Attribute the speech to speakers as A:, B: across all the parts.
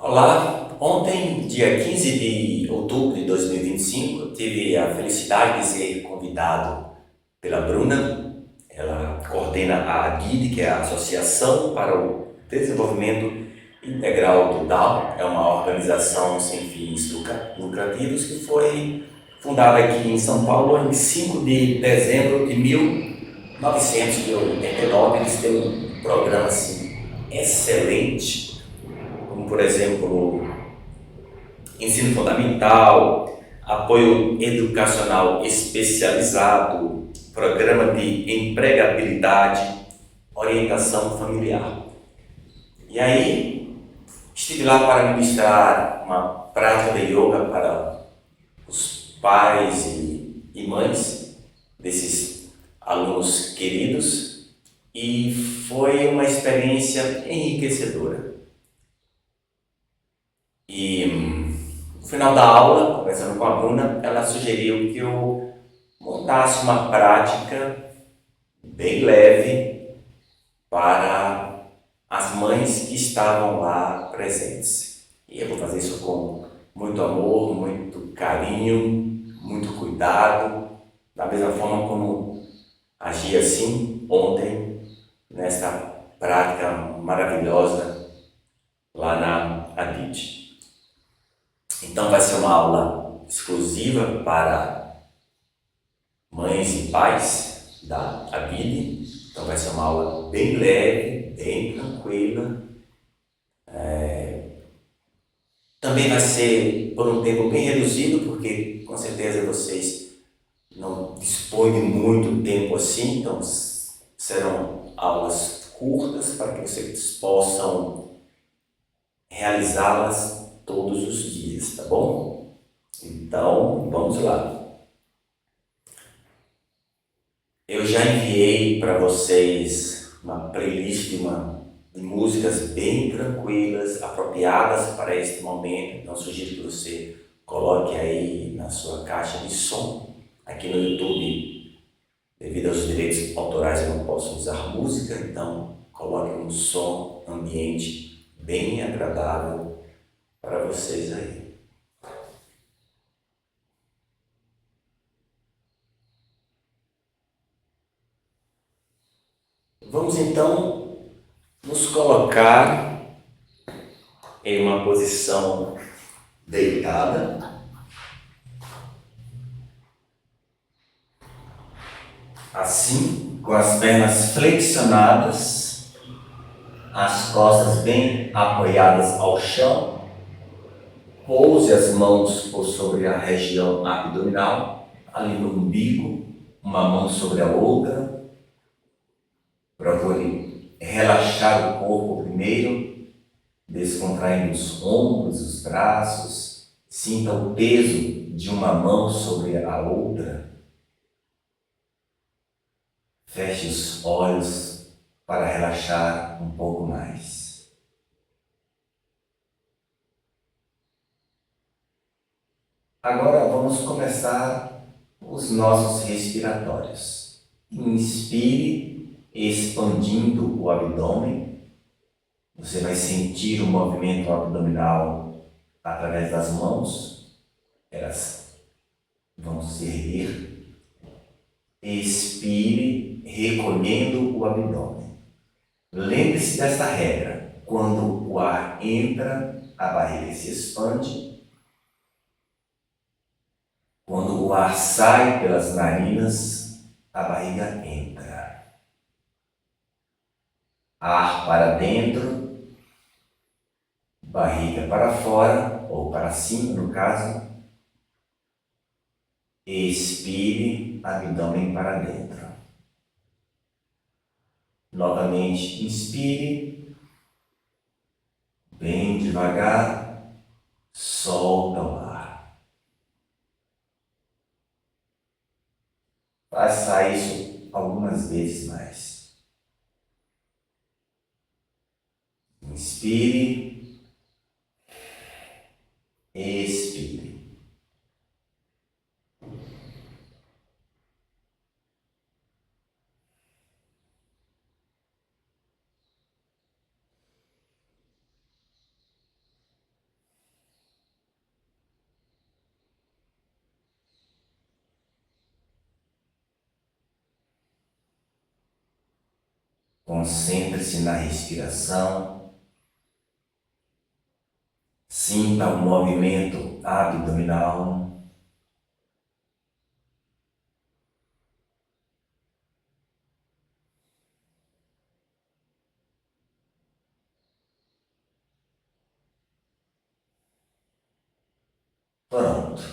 A: Olá, ontem, dia 15 de outubro de 2025, eu tive a felicidade de ser convidado pela Bruna. Ela coordena a ADID, que é a Associação para o Desenvolvimento Integral do Down. É uma organização sem fins lucrativos que foi fundada aqui em São Paulo em 5 de dezembro de 1989. Eles têm um programa assim, excelente, como por exemplo ensino fundamental, apoio educacional especializado, programa de empregabilidade, orientação familiar. E aí, estive lá para ministrar uma prática de yoga para os pais e mães desses alunos queridos, e foi uma experiência enriquecedora. E no final da aula, conversando com a Bruna, ela sugeriu que eu montasse uma prática bem leve para as mães que estavam lá presentes. E eu vou fazer isso com muito amor, muito carinho, muito cuidado, da mesma forma como agi assim ontem, nesta prática maravilhosa lá na ADIT. Então vai ser uma aula exclusiva para mães e pais da ABID. Então vai ser uma aula bem leve, bem tranquila. Também vai ser por um tempo bem reduzido, porque com certeza vocês não dispõem de muito tempo assim, então serão aulas curtas para que vocês possam realizá-las todos os dias, tá bom? Então, vamos lá. Eu já enviei para vocês uma playlist de músicas bem tranquilas, apropriadas para este momento. Então, sugiro que você coloque aí na sua caixa de som. Aqui no YouTube, devido aos direitos autorais, eu não posso usar música, então coloque um som ambiente bem agradável para vocês aí. Vamos então nos colocar em uma posição deitada, assim, com as pernas flexionadas, as costas bem apoiadas ao chão. Pouse as mãos por sobre a região abdominal, ali no umbigo, uma mão sobre a outra. Procure relaxar o corpo primeiro, descontraindo os ombros, os braços. Sinta o peso de uma mão sobre a outra. Feche os olhos para relaxar um pouco mais. Agora vamos começar os nossos respiratórios. Inspire, expandindo o abdômen. Você vai sentir o movimento abdominal através das mãos. Elas vão se erguer. Expire, recolhendo o abdômen. Lembre-se desta regra: quando o ar entra, a barriga se expande. Quando o ar sai pelas narinas, a barriga entra. Ar para dentro, barriga para fora, ou para cima no caso. Expire, abdômen para dentro. Novamente, inspire, bem devagar, solta o ar. Faça isso algumas vezes mais. Inspire, expire. Concentre-se na respiração. Sinta o movimento abdominal. Pronto.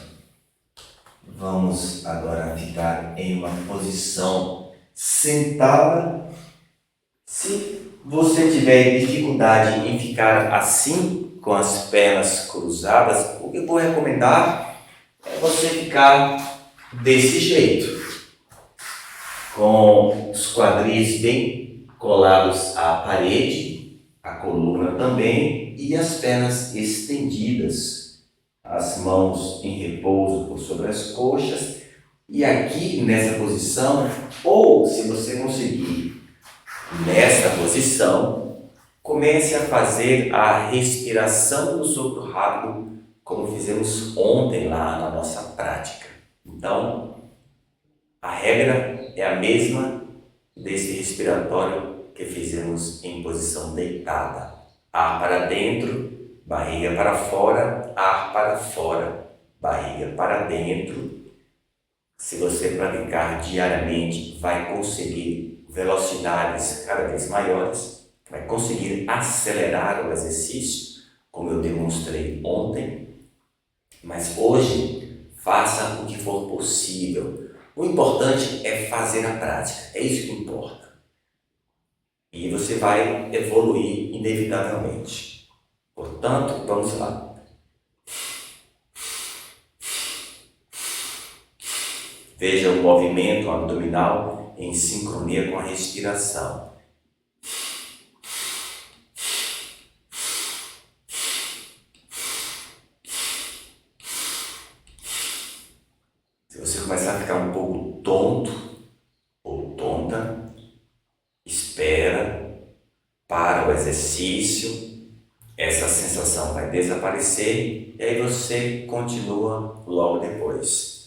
A: Vamos agora ficar em uma posição sentada. Se você tiver dificuldade em ficar assim, com as pernas cruzadas, o que eu vou recomendar é você ficar desse jeito, com os quadris bem colados à parede, a coluna também e as pernas estendidas, as mãos em repouso por sobre as coxas. E aqui nessa posição, ou se você conseguir nesta posição, comece a fazer a respiração do sopro rápido, como fizemos ontem lá na nossa prática. Então, a regra é a mesma desse respiratório que fizemos em posição deitada. Ar para dentro, barriga para fora, ar para fora, barriga para dentro. Se você praticar diariamente, vai conseguir velocidades cada vez maiores, vai conseguir acelerar o exercício, como eu demonstrei ontem. Mas hoje, faça o que for possível. O importante é fazer a prática, é isso que importa. E você vai evoluir inevitavelmente. Portanto, vamos lá. Veja o movimento abdominal em sincronia com a respiração. Se você começar a ficar um pouco tonto ou tonta, espera, para o exercício, essa sensação vai desaparecer e aí você continua logo depois.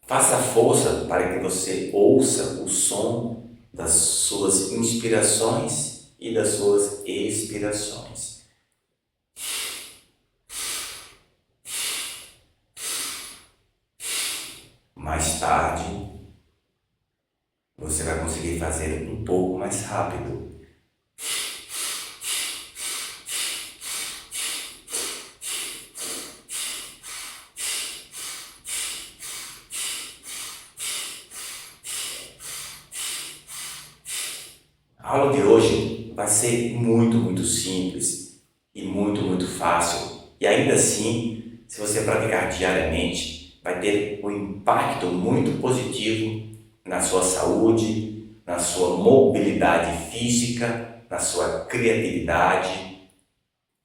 A: Faça força para que você ouça o som das suas inspirações e das suas expirações. Mais tarde, você vai conseguir fazer um pouco mais rápido. A aula de hoje vai ser muito simples e muito fácil. E ainda assim, se você praticar diariamente, vai ter um impacto muito positivo na sua saúde, na sua mobilidade física, na sua criatividade,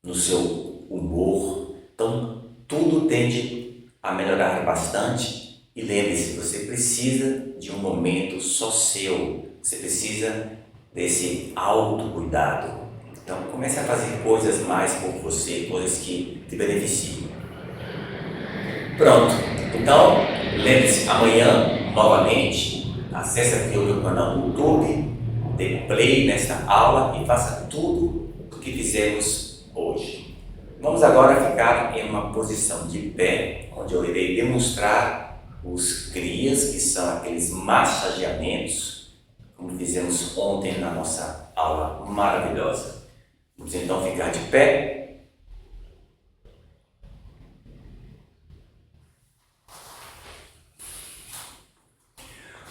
A: no seu humor. Então, tudo tende a melhorar bastante. E lembre-se, você precisa de um momento só seu. Você precisa desse autocuidado. Então comece a fazer coisas mais por você, coisas que te beneficiem. Pronto, então lembre-se, amanhã novamente acesse aqui o meu canal no YouTube, dê play nesta aula e faça tudo o que fizemos hoje. Vamos agora ficar em uma posição de pé, onde eu irei demonstrar os Kriyas, que são aqueles massageamentos como fizemos ontem na nossa aula maravilhosa. Vamos então ficar de pé.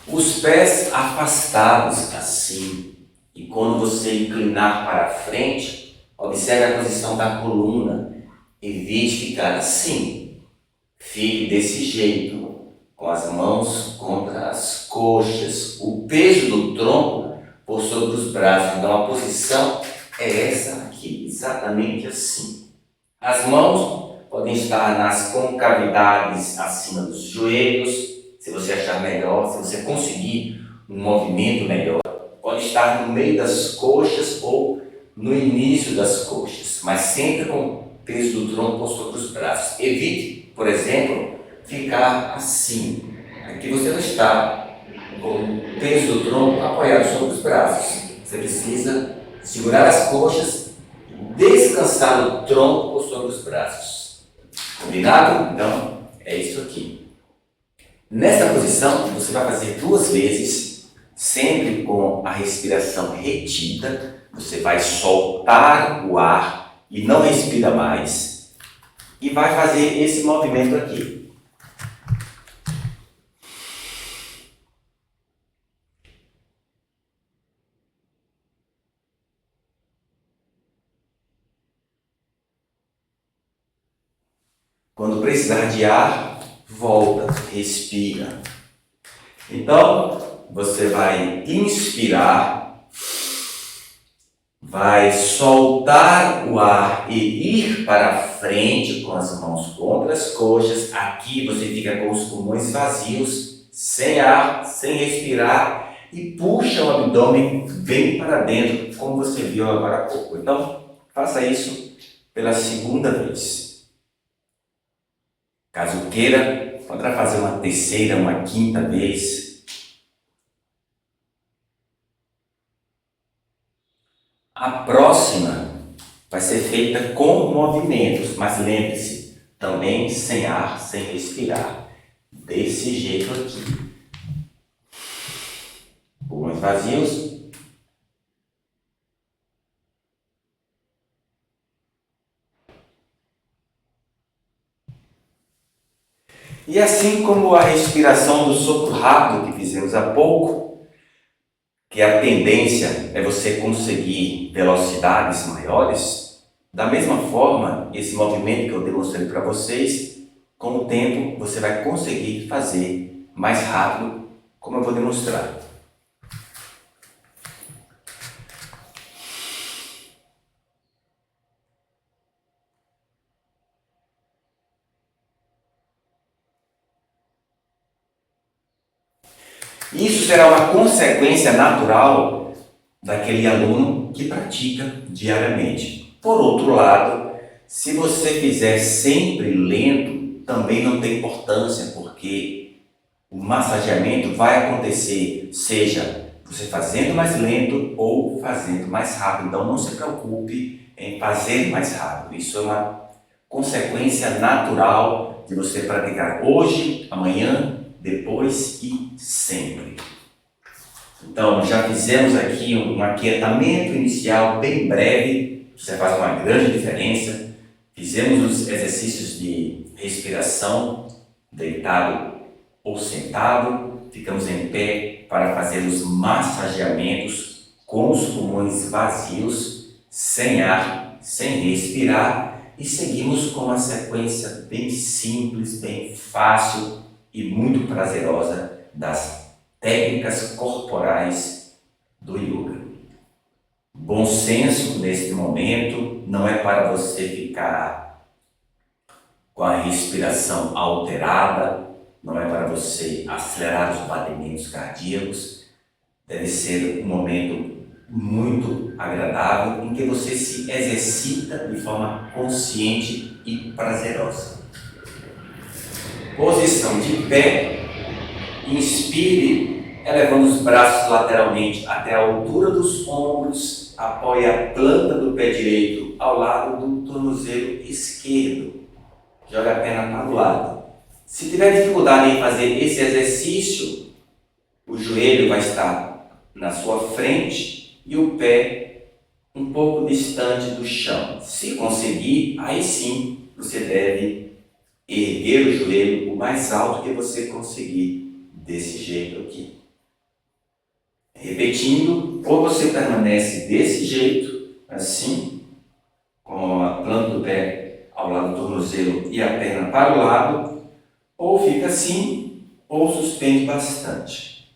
A: Os pés afastados assim. E quando você inclinar para frente, observe a posição da coluna. Evite ficar assim. Fique desse jeito, com as mãos contra as coxas, o peso do tronco por sobre os braços. Então a posição é essa aqui, exatamente assim. As mãos podem estar nas concavidades acima dos joelhos, se você achar melhor, se você conseguir um movimento melhor. Pode estar no meio das coxas ou no início das coxas, mas sempre com o peso do tronco por sobre os braços. Evite, por exemplo,
B: ficar assim. Aqui você não está com o peso do tronco apoiado sobre os braços. Você precisa segurar as coxas, descansar o tronco sobre os braços. Combinado? Então, é isso aqui. Nesta posição, você vai fazer 2 vezes, sempre com a respiração retida. Você vai soltar o ar e não respira mais. E vai fazer esse movimento aqui. Quando precisar de ar, volta, respira. Então, você vai inspirar, vai soltar o ar e ir para frente com as mãos contra as coxas. Aqui você fica com os pulmões vazios, sem ar, sem respirar e puxa o abdômen bem para dentro, como você viu agora há pouco. Então, faça isso pela 2ª vez. Caso queira, poderá fazer uma 3ª, uma 5ª vez. A próxima vai ser feita com movimentos, mas lembre-se, também sem ar, sem respirar. Desse jeito aqui. Pulmões vazios. E assim como a respiração do sopro rápido que fizemos há pouco, que a tendência é você conseguir velocidades maiores, da mesma forma, esse movimento que eu demonstrei para vocês, com o tempo você vai conseguir fazer mais rápido, como eu vou demonstrar. Isso será uma consequência natural daquele aluno que pratica diariamente. Por outro lado, se você fizer sempre lento, também não tem importância, porque o massageamento vai acontecer, seja você fazendo mais lento ou fazendo mais rápido. Então não se preocupe em fazer mais rápido. Isso é uma consequência natural de você praticar hoje, amanhã, depois e sempre. Então, já fizemos aqui um aquietamento inicial bem breve, isso faz uma grande diferença. Fizemos os exercícios de respiração, deitado ou sentado. Ficamos em pé para fazer os massageamentos com os pulmões vazios, sem ar, sem respirar. E seguimos com uma sequência bem simples, bem fácil e muito prazerosa das técnicas corporais do yoga. Bom senso neste momento, não é para você ficar com a respiração alterada, não é para você acelerar os batimentos cardíacos. Deve ser um momento muito agradável em que você se exercita de forma consciente e prazerosa. Posição de pé, inspire, elevando os braços lateralmente até a altura dos ombros, apoie a planta do pé direito ao lado do tornozelo esquerdo, joga a perna para o lado. Se tiver dificuldade em fazer esse exercício, o joelho vai estar na sua frente e o pé um pouco distante do chão. Se conseguir, aí sim você deve erguer o joelho o mais alto que você conseguir, desse jeito aqui. Repetindo, ou você permanece desse jeito, assim, com a planta do pé ao lado do tornozelo e a perna para o lado, ou fica assim, ou suspende bastante.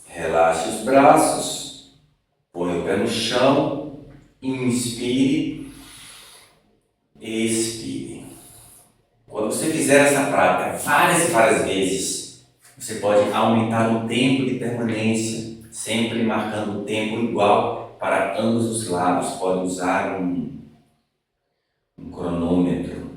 B: Relaxe os braços. Põe o pé no chão, inspire, expire. Quando você fizer essa prática várias e várias vezes, você pode aumentar o tempo de permanência, sempre marcando o tempo igual para ambos os lados. Pode usar um cronômetro.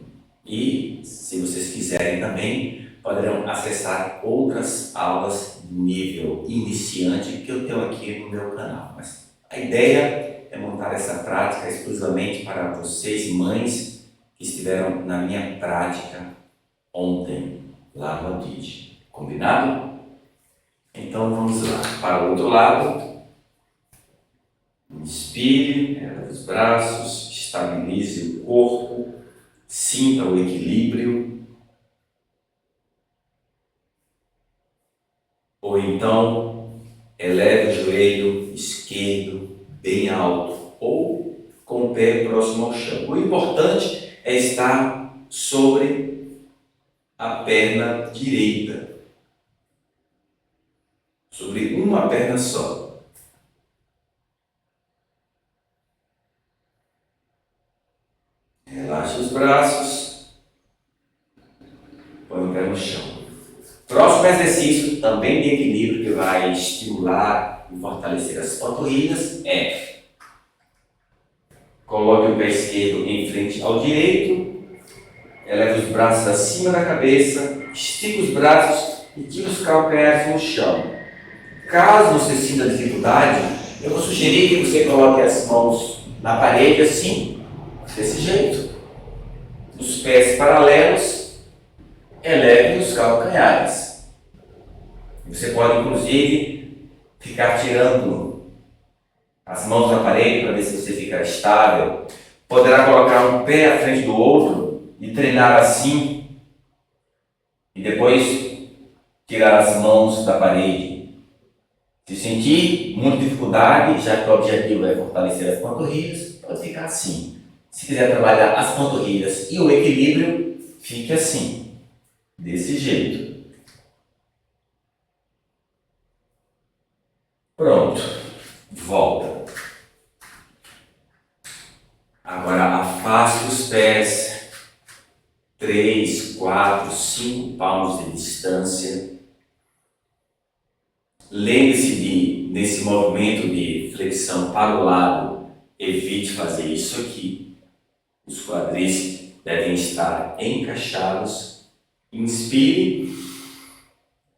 B: E, se vocês quiserem também, poderão acessar outras aulas de nível iniciante que eu tenho aqui no meu canal. Mas a ideia é montar essa prática exclusivamente para vocês, mães, que estiveram na minha prática ontem, lá no Adid. Combinado? Então vamos lá. Para o outro lado. Inspire, eleve os braços, estabilize o corpo, sinta o equilíbrio. Ou então, eleve o joelho esquerdo bem alto ou com o pé próximo ao chão. O importante é estar sobre a perna direita, sobre uma perna só. Relaxe os braços, põe o pé no chão. Próximo exercício, também de equilíbrio, que vai estimular e fortalecer as panturrilhas, é: coloque o pé esquerdo em frente ao direito, eleve os braços acima da cabeça, estica os braços e tira os calcanhares no chão. Caso você sinta dificuldade, eu vou sugerir que você coloque as mãos na parede assim, desse jeito, os pés paralelos, eleve os calcanhares. Você pode, inclusive, ficar tirando as mãos da parede para ver se você fica estável. Poderá colocar um pé à frente do outro e treinar assim, e depois tirar as mãos da parede. Se sentir muita dificuldade, já que o objetivo é fortalecer as panturrilhas, pode ficar assim. Se quiser trabalhar as panturrilhas e o equilíbrio, fique assim, desse jeito. Pronto, volta. Agora afaste os pés 3, 4, 5 palmos de distância. Lembre-se nesse movimento de flexão para o lado, evite fazer isso aqui. Os quadris devem estar encaixados. Inspire,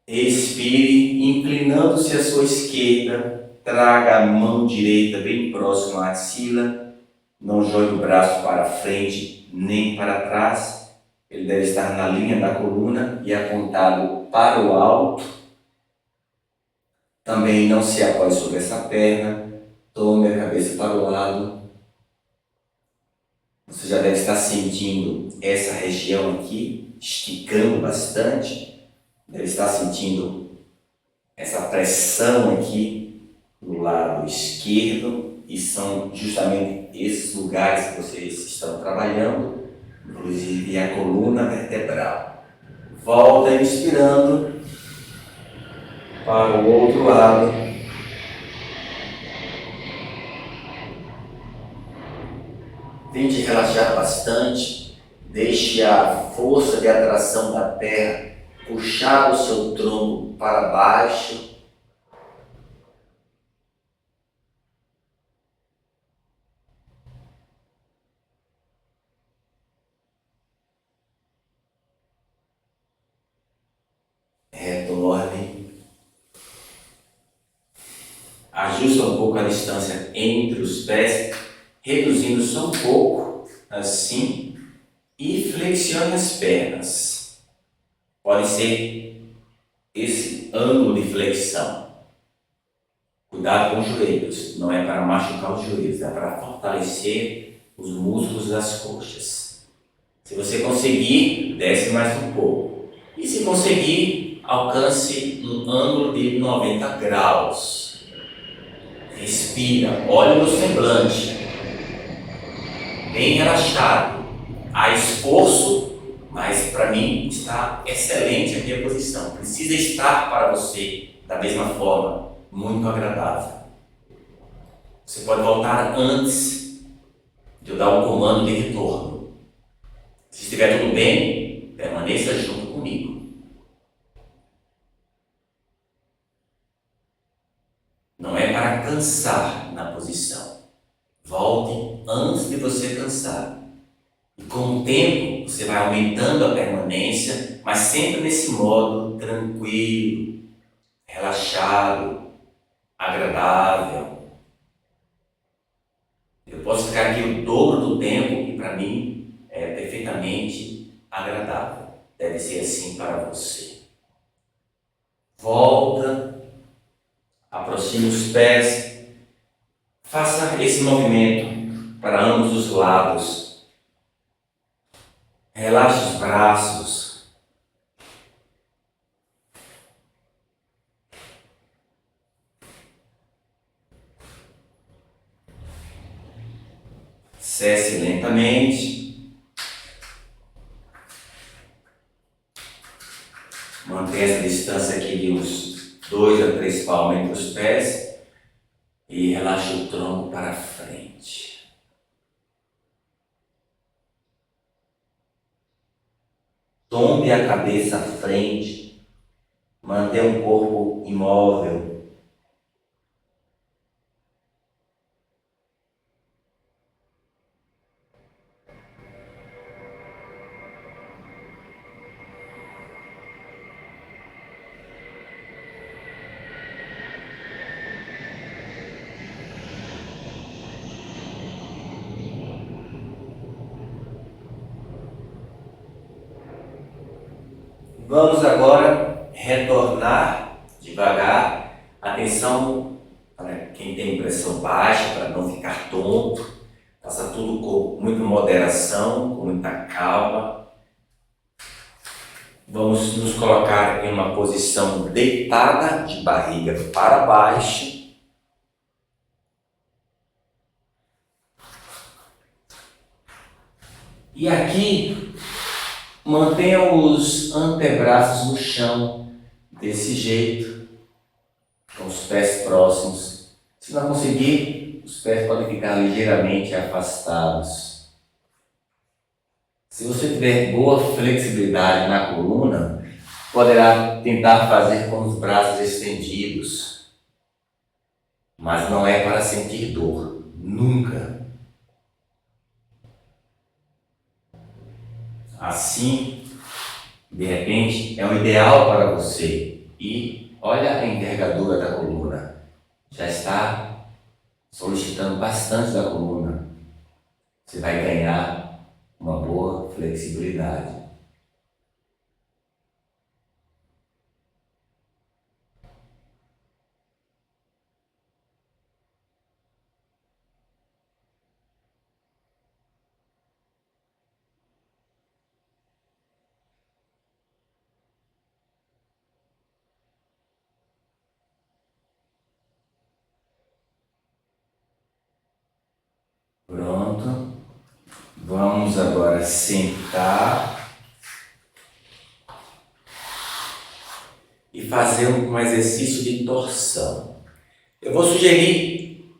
B: expire, inclinando-se à sua esquerda. Traga a mão direita bem próxima à axila. Não jogue o braço para frente nem para trás. Ele deve estar na linha da coluna e apontado para o alto. Também não se apoie sobre essa perna. Tome a cabeça para o lado. Você já deve estar sentindo essa região aqui, esticando bastante. Deve estar sentindo essa pressão aqui no lado esquerdo. E são justamente esses lugares que vocês estão trabalhando, inclusive a coluna vertebral. Volta inspirando para o outro lado. Tente relaxar bastante, deixe a força de atração da terra puxar o seu tronco para baixo. Retorne. Ajusta um pouco a distância entre os pés, reduzindo só um pouco, assim, e flexione as pernas. Pode ser esse ângulo de flexão. Cuidado com os joelhos, não é para machucar os joelhos, é para fortalecer os músculos das coxas. Se você conseguir, desce mais um pouco. E se conseguir, alcance um ângulo de 90 graus. Respira, olha no semblante, bem relaxado. Há esforço, mas para mim está excelente aqui a posição. Precisa estar para você da mesma forma, muito agradável. Você pode voltar antes de eu dar um comando de retorno. Se estiver tudo bem, permaneça junto comigo. Não é para cansar na posição. Volte antes de você cansar. E com o tempo, você vai aumentando a permanência, mas sempre nesse modo tranquilo, relaxado, agradável. Eu posso ficar aqui o dobro do tempo e para mim é perfeitamente agradável. Deve ser assim para você. Volta, aproxime os pés, faça esse movimento para ambos os lados. Relaxe os braços. Cesse lentamente. Mantenha essa distância aqui de uns 2 a 3 palmos entre os pés e relaxe o tronco para frente. Tombe a cabeça à frente. Mantenha o corpo imóvel. Vamos agora retornar devagar. Atenção para quem tem pressão baixa, para não ficar tonto. Faça tudo com muita moderação, com muita calma. Vamos nos colocar em uma posição deitada, de barriga para baixo. E aqui, mantenha os antebraços no chão, desse jeito, com os pés próximos. Se não conseguir, os pés podem ficar ligeiramente afastados. Se você tiver boa flexibilidade na coluna, poderá tentar fazer com os braços estendidos. Mas não é para sentir dor, nunca. Assim, de repente, é o ideal para você. E olha a envergadura da coluna. Já está solicitando bastante da coluna. Você vai ganhar uma boa flexibilidade. Pronto. Vamos agora sentar e fazer um exercício de torção. Eu vou sugerir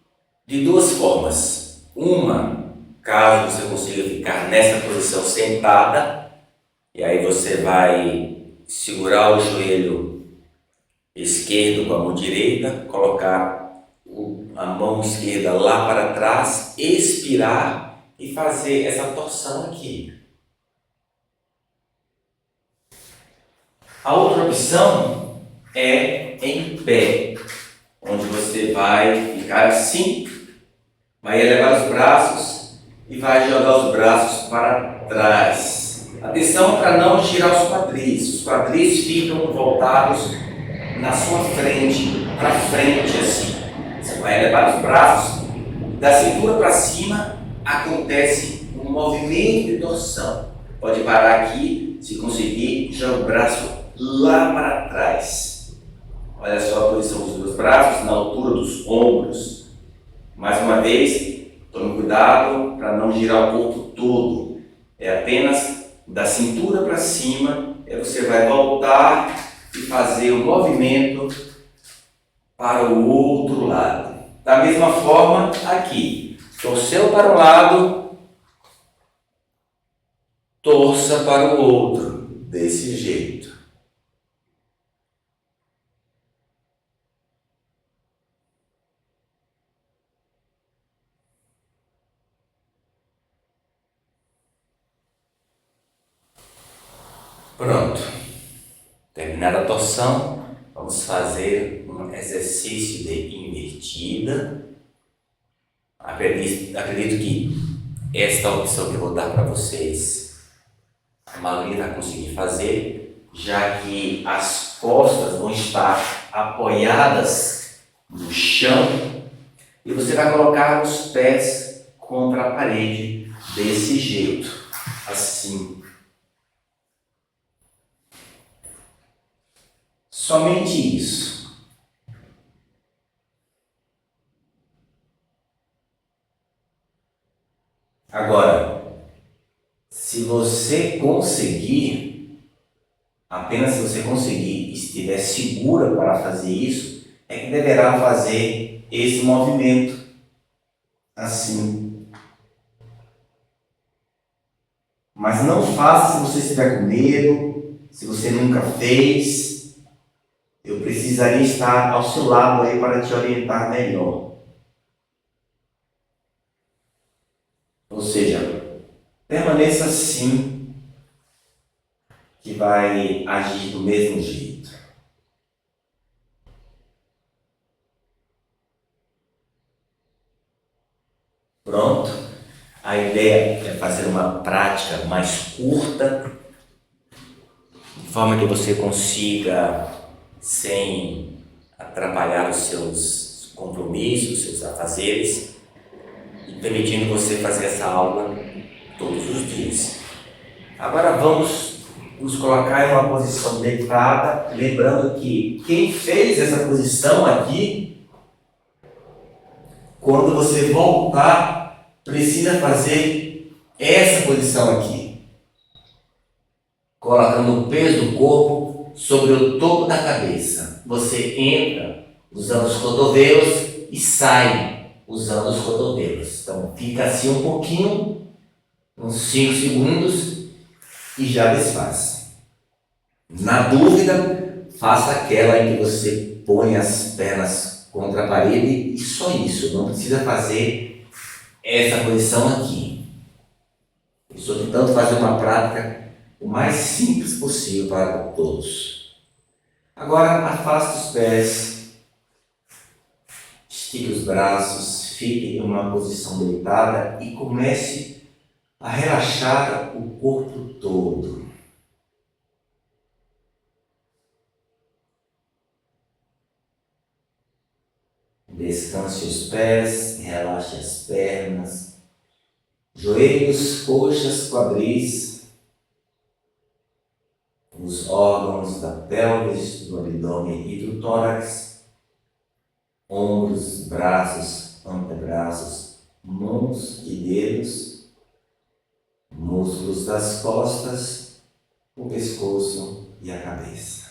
B: de duas formas. Uma, caso você consiga ficar nessa posição sentada, e aí você vai segurar o joelho esquerdo com a mão direita, colocar a mão esquerda lá para trás, expirar e fazer essa torção aqui. A outra opção é em pé, onde você vai ficar assim, vai elevar os braços e vai jogar os braços para trás. Atenção para não girar os quadris. Os quadris ficam voltados na sua frente, para frente assim. Você vai elevar os braços, da cintura para cima acontece um movimento de torção. Pode parar aqui, se conseguir, joga o braço lá para trás. Olha só a posição dos dois braços na altura dos ombros. Mais uma vez, tome cuidado para não girar o corpo todo. É apenas da cintura para cima, você vai voltar e fazer o movimento para o outro lado. Da mesma forma aqui, torceu para um lado, torça para o outro, desse jeito.
A: Pronto. Terminada a torção, vamos fazer um exercício de invertida. Acredito que esta opção que eu vou dar para vocês, a maioria vai conseguir fazer, já que as costas vão estar apoiadas no chão e você vai colocar os pés contra a parede desse jeito, assim. Somente isso. Agora, se você conseguir, apenas se você conseguir e estiver segura para fazer isso, é que deverá fazer esse movimento, assim. Mas não faça se você estiver com medo, se você nunca fez. Eu precisaria estar ao seu lado aí para te orientar melhor. Ou seja, permaneça assim, que vai agir do mesmo jeito. Pronto? A ideia é fazer uma prática mais curta, de forma que você consiga, sem atrapalhar os seus compromissos, os seus afazeres, e permitindo você fazer essa aula todos os dias. Agora vamos nos colocar em uma posição deitada, lembrando que quem fez essa posição aqui, quando você voltar, precisa fazer essa posição aqui, colocando o peso do corpo sobre o topo da cabeça. Você entra usando os cotovelos e sai usando os cotovelos. Então fica assim um pouquinho, uns 5 segundos e já desfaz. Na dúvida, faça aquela em que você põe as pernas contra a parede e só isso, não precisa fazer essa posição aqui. Eu estou tentando fazer uma prática o mais simples possível para todos. Agora afaste os pés, estique os braços, fique em uma posição deitada e comece a relaxar o corpo todo. Descanse os pés, relaxe as pernas, joelhos, coxas, quadris, os órgãos da pelvis, do abdômen e do tórax, ombros, braços, antebraços, mãos e dedos, músculos das costas, o pescoço e a cabeça.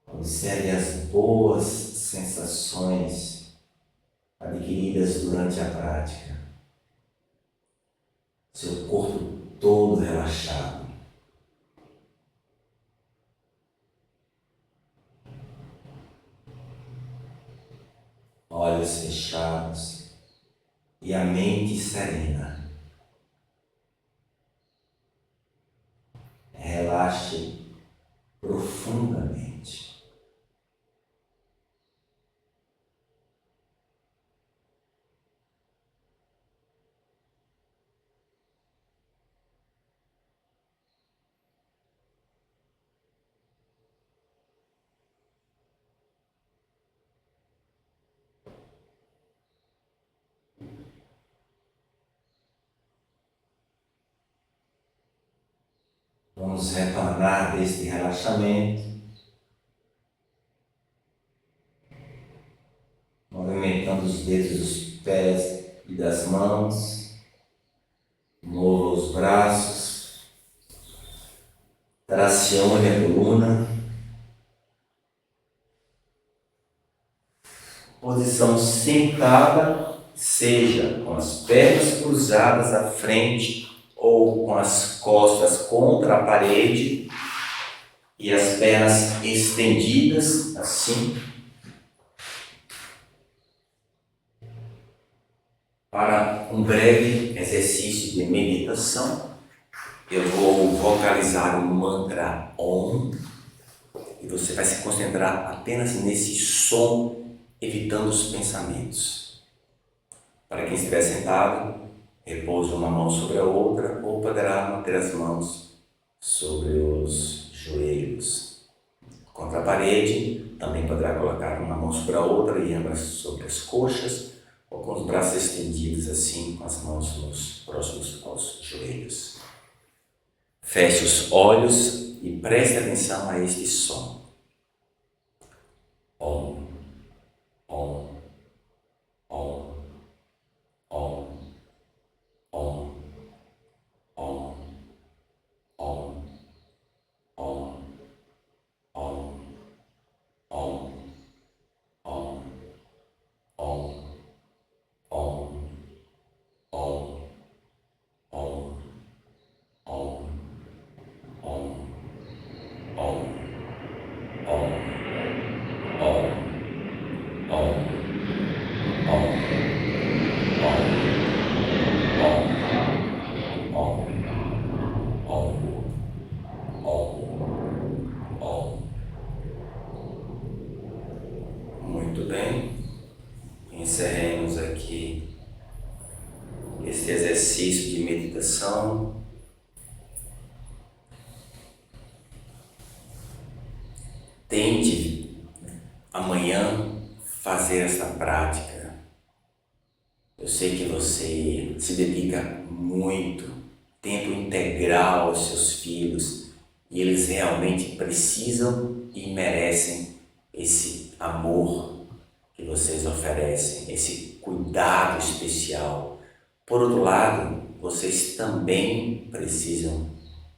A: Observe as boas sensações adquiridas durante a prática. Seu corpo todo relaxado. Olhos fechados e a mente serena. Relaxe profundamente. Vamos retornar deste relaxamento, movimentando os dedos dos pés e das mãos, mova os braços, tracione a coluna, posição sentada, seja com as pernas cruzadas à frente ou com as costas contra a parede e as pernas estendidas, assim.
B: Para um breve exercício de meditação, eu vou vocalizar o mantra Om e você vai se concentrar apenas nesse som, evitando os pensamentos. Para quem estiver sentado, repouse uma mão sobre a outra ou poderá manter as mãos sobre os joelhos. Contra a parede, também poderá colocar uma mão sobre a outra e ambas sobre as coxas, ou com os braços estendidos assim, com as mãos próximos aos joelhos. Feche os olhos e preste atenção a este som. Om, Om, Om, Om, Om, Om, Om, Om, Om, Om, Om, Om. Om, Om, Om, Om, Om, Om, Om, Om, Om, Om, Om, Om, Om. Muito bem. Encerremos aqui esse exercício de meditação. Tente amanhã fazer essa prática. Eu sei que você se dedica muito, tempo integral aos seus filhos e eles realmente precisam e merecem esse amor que vocês oferecem, esse cuidado especial. Por outro lado, vocês também precisam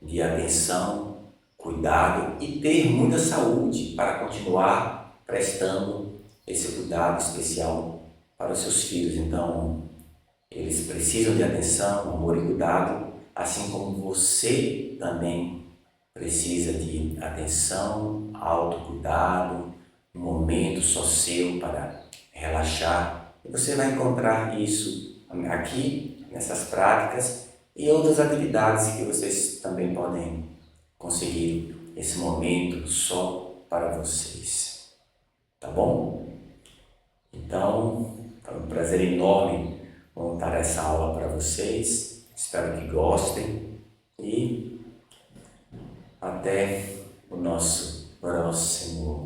B: de atenção, cuidado e ter muita saúde para continuar prestando esse cuidado especial para os seus filhos. Então, eles precisam de atenção, amor e cuidado, assim como você também precisa de atenção, autocuidado, um momento só seu para relaxar. E você vai encontrar isso aqui, nessas práticas e outras atividades que vocês também podem conseguir esse momento só para vocês. Tá bom? Então, foi um prazer enorme montar essa aula para vocês. Espero que gostem e até o nosso próximo